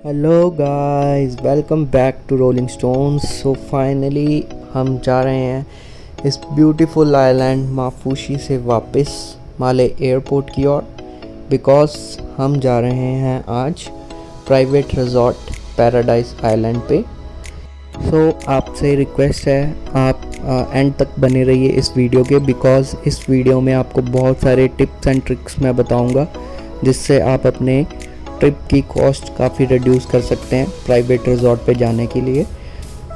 Hello guys, welcome back to rolling stones. So finally हम जा रहे हैं इस ब्यूटीफुल आइलैंड माफूशी से वापस माले एयरपोर्ट की ओर, बिकॉज हम जा रहे हैं आज प्राइवेट रिजॉर्ट पैराडाइज आइलैंड पे। सो आपसे रिक्वेस्ट है, आप एंड तक बने रहिए इस वीडियो के, बिकॉज इस वीडियो में आपको बहुत सारे टिप्स एंड ट्रिक्स मैं बताऊंगा जिससे आप अपने ट्रिप की कॉस्ट काफ़ी रिड्यूस कर सकते हैं प्राइवेट रिजॉर्ट पे जाने के लिए।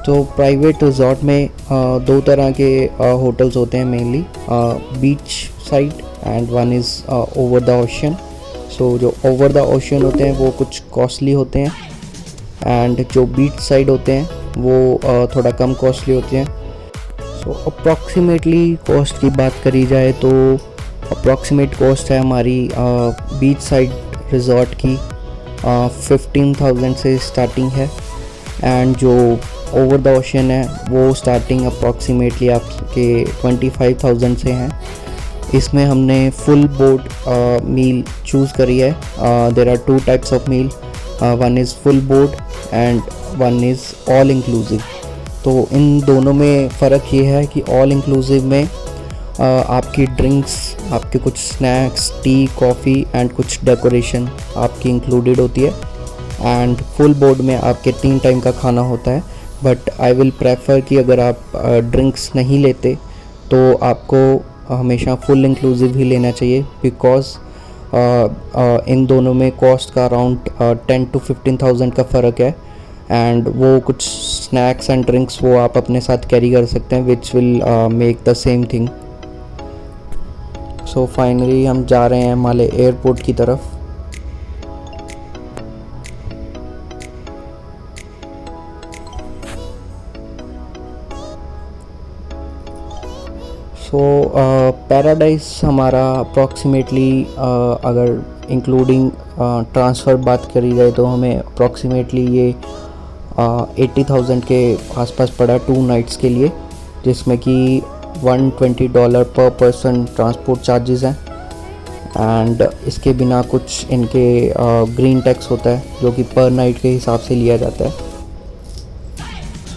तो प्राइवेट रिजॉर्ट में दो तरह के होटल्स होते हैं mainly, beach side and one is over the ocean. So जो ओवर द ओशन होते हैं वो कुछ कॉस्टली होते हैं, एंड जो बीच साइड होते हैं वो थोड़ा कम कॉस्टली होते हैं। सो अप्रॉक्सीमेटली कॉस्ट की बात करी जाए तो अप्रॉक्सीमेट कॉस्ट है हमारी बीच साइड रिजॉर्ट की 15,000 से स्टार्टिंग है, एंड जो ओवर द ओशन है वो स्टार्टिंग अप्रॉक्सीमेटली आपके 25,000 से हैं। इसमें हमने फुल बोर्ड मील चूज़ करी है। There are two types of meal, one is full board and one is all inclusive. तो इन दोनों में फ़र्क ये है कि ऑल इंक्लूसिव में आपकी ड्रिंक्स, आपके कुछ स्नैक्स, टी, कॉफ़ी एंड कुछ डेकोरेशन आपकी इंक्लूडेड होती है, एंड फुल बोर्ड में आपके 3 टाइम का खाना होता है। बट आई विल प्रेफर कि अगर आप ड्रिंक्स नहीं लेते तो आपको हमेशा फुल इंक्लूसिव ही लेना चाहिए, बिकॉज इन दोनों में कॉस्ट का अराउंड 10 to 15,000 का फ़र्क है, एंड वो कुछ स्नैक्स एंड ड्रिंक्स वो आप अपने साथ कैरी कर सकते हैं, which will make the same thing. So finally हम जा रहे हैं माले एयरपोर्ट की तरफ। सो पैराडाइज हमारा अप्रॉक्सीमेटली अगर इंक्लूडिंग ट्रांसफ़र बात करी जाए तो हमें अप्रॉक्सीमेटली ये 80,000 के आसपास पड़ा 2 नाइट्स के लिए, जिसमें कि $120 पर पर्सन ट्रांसपोर्ट चार्जेस हैं, एंड इसके बिना कुछ इनके ग्रीन टैक्स होता है जो कि पर नाइट के हिसाब से लिया जाता है।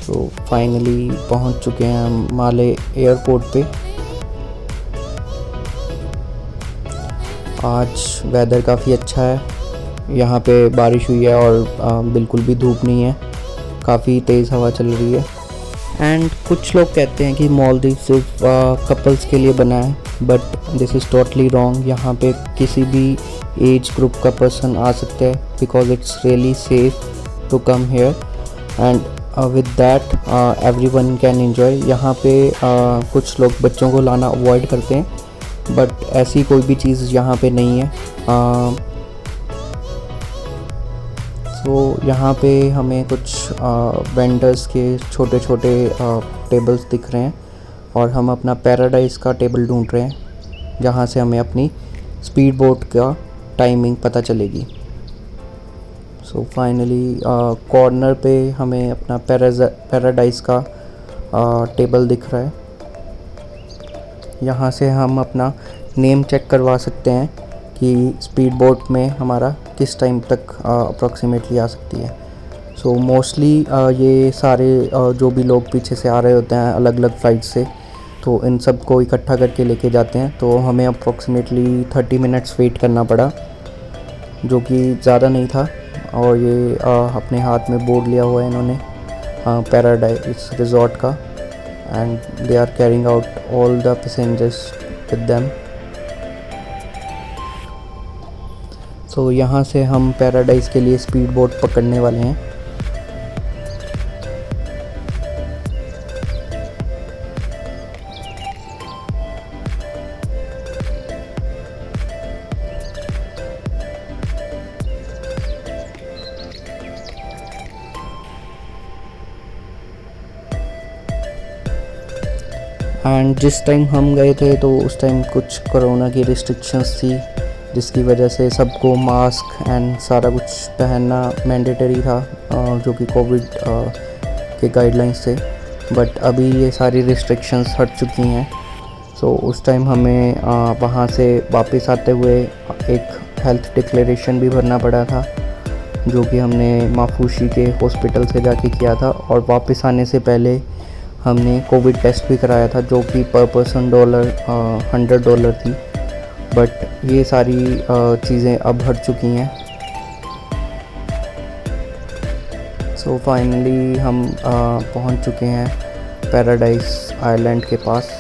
सो फाइनली पहुंच चुके हैं हम माले एयरपोर्ट पे। आज वेदर काफ़ी अच्छा है, यहाँ पे बारिश हुई है और बिल्कुल भी धूप नहीं है, काफ़ी तेज़ हवा चल रही है। एंड कुछ लोग कहते हैं कि मालदीव सिर्फ कपल्स के लिए बना है, but this is totally wrong. यहाँ पे किसी भी एज ग्रुप का पर्सन आ सकता है, because it's really safe to come here, and with that everyone can enjoy. यहाँ पे कुछ लोग बच्चों को लाना अवॉइड करते हैं, बट ऐसी कोई भी चीज़ यहाँ पे नहीं है। तो यहाँ पे हमें कुछ वेंडर्स के छोटे छोटे टेबल्स दिख रहे हैं, और हम अपना पैराडाइज का टेबल ढूंढ रहे हैं जहाँ से हमें अपनी स्पीड बोट का टाइमिंग पता चलेगी। सो फाइनली कॉर्नर पे हमें अपना पैराडाइज का टेबल दिख रहा है। यहाँ से हम अपना नेम चेक करवा सकते हैं कि स्पीड बोट में हमारा किस टाइम तक अप्रॉक्सीमेटली आ सकती है। सो मोस्टली ये सारे जो भी लोग पीछे से आ रहे होते हैं अलग अलग फ़्लाइट से, तो इन सब को इकट्ठा करके लेके जाते हैं। तो हमें अप्रॉक्सीमेटली 30 मिनट्स वेट करना पड़ा, जो कि ज़्यादा नहीं था। और ये अपने हाथ में बोर्ड लिया हुआ है इन्होंने पैराडाइज रिजॉर्ट का, and they are carrying out all the passengers with them. So यहाँ से हम पैराडाइज के लिए स्पीड बोट पकड़ने वाले हैं। एंड जिस टाइम हम गए थे तो उस टाइम कुछ कोरोना की रिस्ट्रिक्शंस थी, जिसकी वजह से सबको मास्क एंड सारा कुछ पहनना मैंडेटरी था, जो कि कोविड के गाइडलाइंस थे। बट अभी ये सारी रिस्ट्रिक्शंस हट चुकी हैं। सो उस टाइम हमें वहाँ से वापस आते हुए एक हेल्थ डिक्लेरेशन भी भरना पड़ा था, जो कि हमने माफूशी के हॉस्पिटल से जाके किया था, और वापस आने से पहले हमने कोविड टेस्ट भी कराया था, जो कि पर पर्सन $100 थी। बट ये सारी चीज़ें अब हट चुकी हैं। सो फाइनली हम पहुंच चुके हैं पैराडाइज आइलैंड के पास।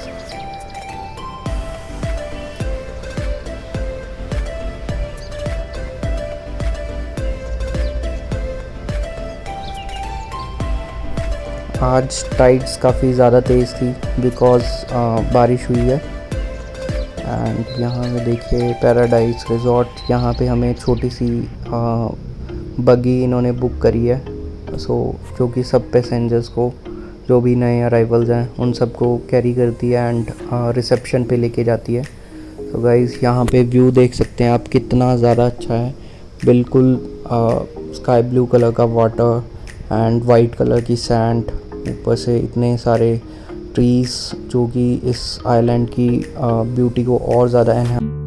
आज टाइड्स काफ़ी ज़्यादा तेज़ थी बिकॉज़ बारिश हुई है। एंड यहाँ पे देखिए पैराडाइज रिज़ॉर्ट, यहाँ पे हमें छोटी सी बगी इन्होंने बुक करी है। जो कि सब पैसेंजर्स को, जो भी नए अराइवल्स हैं उन सबको कैरी करती है एंड रिसेप्शन पे लेके जाती है। तो गाइज़ यहाँ पे व्यू देख सकते हैं आप, कितना ज़्यादा अच्छा है। बिल्कुल स्काई ब्लू कलर का वाटर एंड वाइट कलर की सैंड, ऊपर से इतने सारे ट्रीज़ जो कि इस आइलैंड की ब्यूटी को और ज़्यादा एनहांस।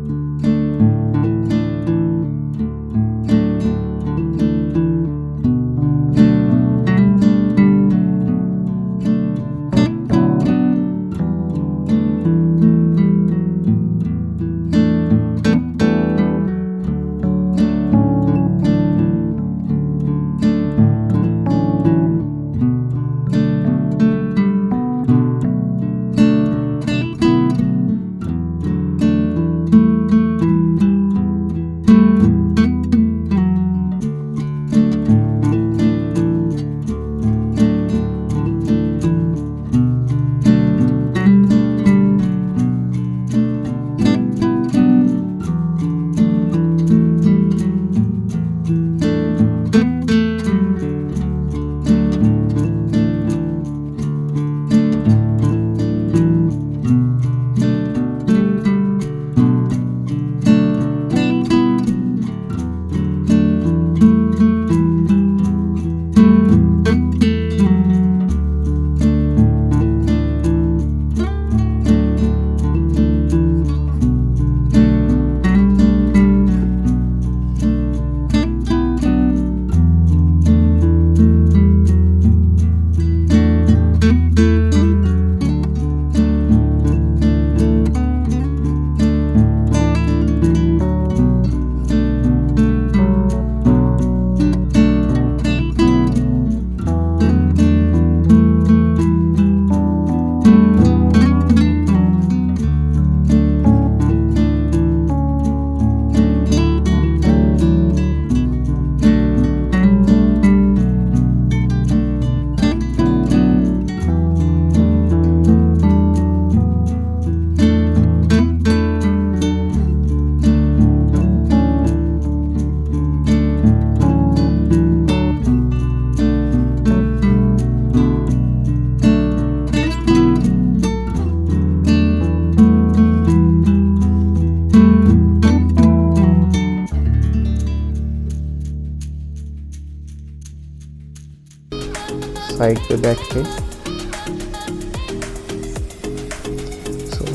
साइड पे बैठ के।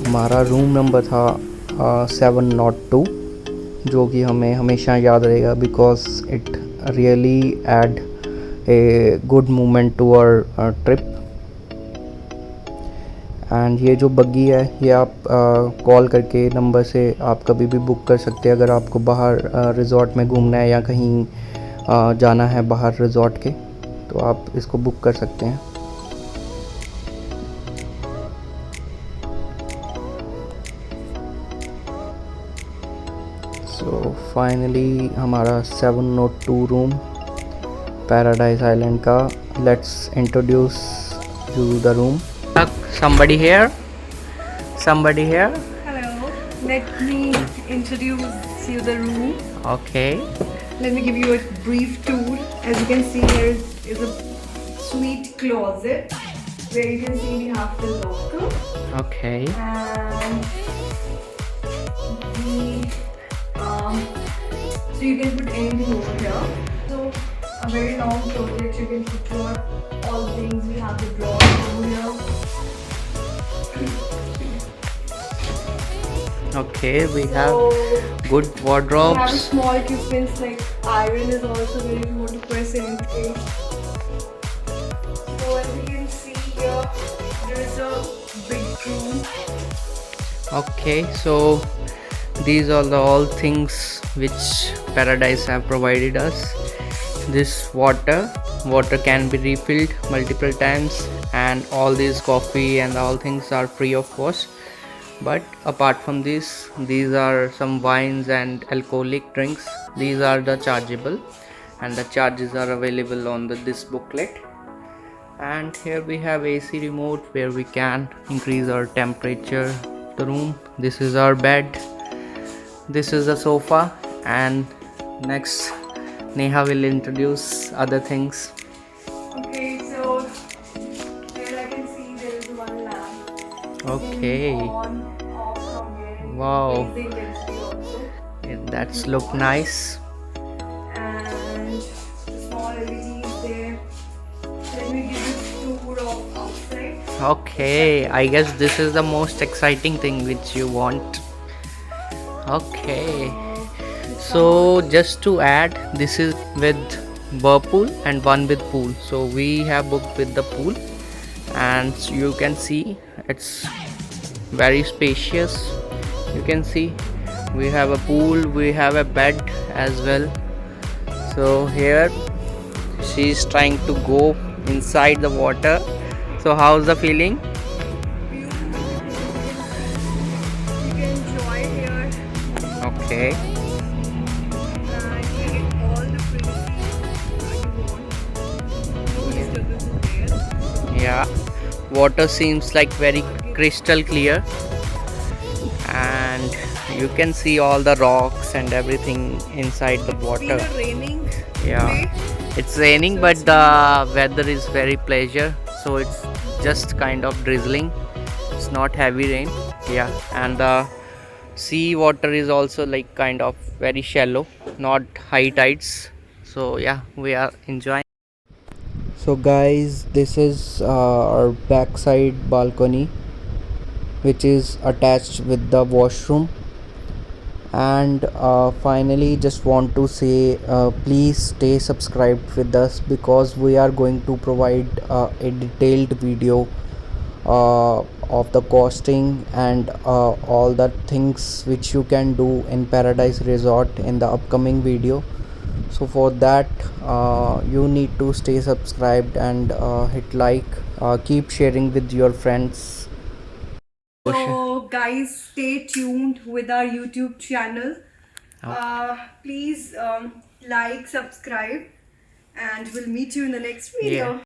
हमारा रूम नंबर था 702, जो कि हमें हमेशा याद रहेगा because it really add a good moment to our trip. And ये जो बग्गी है ये आप कॉल करके नंबर से आप कभी भी बुक कर सकते हैं, अगर आपको बाहर रिज़ॉर्ट में घूमना है या कहीं जाना है बाहर रिज़ॉर्ट के, तो आप इसको बुक कर सकते हैं। सो फाइनली हमारा 702 रूम पैराडाइज आइलैंड का। Let's introduce you the room. Somebody here? Somebody here? Hello. Let me introduce you the room. Okay. Let me give you a brief tour. As you can see, here is a sweet closet where you can see we have the locker. Okay. And so you can put anything over here. So a very long closet, you can put your all things. We have the drawers over here. Okay, we So have good we have wardrobes. small equipments like iron is also very important to press anything. So as you can see here, there is a big room. Okay, so these are the all things which Paradise have provided us. This water can be refilled multiple times, and all these coffee and all things are free of cost. But apart from this, these are some wines and alcoholic drinks. These are the chargeable, and the charges are available on this booklet. And here we have AC remote where we can increase our temperature of the room. This is our bed, this is the sofa, and next Neha will introduce other things. Okay, so here I can see there is one lamp. Okay, On, off from here. wow, Increase the intensity also. that's look nice. And small LEDs there. Let me give you a tour of outside. Okay, I guess this is the most exciting thing which you want. Okay, so just to add, this is with whirlpool and one with pool. So we have booked with the pool, and you can see it's very spacious. You can see we have a pool, we have a bed as well. So here she's trying to go inside the water. So how's the feeling? You can enjoy here Okay, and you get all the privacy you want. No disturbances there. yeah, water seems like very crystal clear, and you can see all the rocks and everything inside the water. It's been a raining Yeah, day. it's raining, So but it's the weather is very pleasure, so it's just kind of drizzling. It's not heavy rain. Yeah, and the sea water is also like kind of very shallow, not high tides. So yeah, we are enjoying. So guys, this is our backside balcony, which is attached with the washroom. And finally, just want to say, please stay subscribed with us, because we are going to provide a detailed video of the costing and all the things which you can do in Paradise Resort in the upcoming video. So for that, you need to stay subscribed and hit like, keep sharing with your friends. So, guys, stay tuned with our YouTube channel. Please like, subscribe, and we'll meet you in the next video. Yeah.